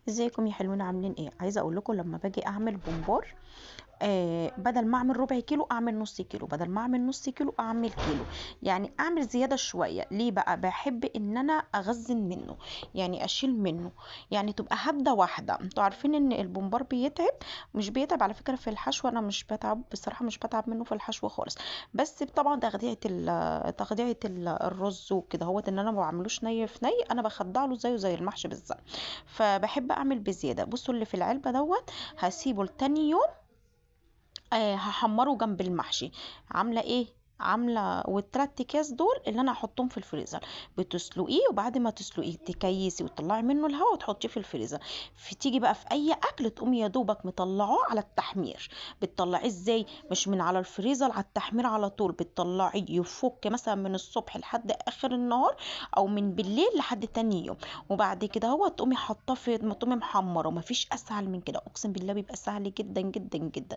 ازيكم يا حلوين، عاملين ايه؟ عايزه اقول لكم لما باجي اعمل بومبار، بدل ما اعمل ربع كيلو اعمل نص كيلو، بدل ما اعمل نص كيلو اعمل كيلو. يعني اعمل زياده شويه. ليه بقى؟ بحب ان انا اغزن منه، يعني اشيل منه، يعني تبقى هبده واحده. انتوا عارفين ان البومبار بيتعب. مش بيتعب على فكره في الحشو، انا مش بتعب بصراحه، مش بتعب منه في الحشو خالص. بس طبعا الرز وكده، هو ان انا ما بعملوش ني في ني، انا بخدع له زيه زي المحشي بالظبط. فبحب اعمل بزياده. بصوا اللي في العلبه دوت هسيبه لتاني يوم. هحمره جنب المحشي. عامله ايه؟ عامله والتلات اكياس دول اللي انا هحطهم في الفريزر. بتسلقيه، وبعد ما تسلقيه تكيسي وتطلعي منه الهواء وتحطيه في الفريزر. تيجي بقى في اي اكل تقومي يا دوبك مطلعاه على التحمير. بتطلعيه ازاي؟ مش من على الفريزر على التحمير على طول، بتطلعيه يفك مثلا من الصبح لحد اخر النهار، او من بالليل لحد تاني يوم. وبعد كده هو تقومي حاطاه في، تقومي محمره. ومفيش اسهل من كده، اقسم بالله بيبقى سهل جدا جدا جدا.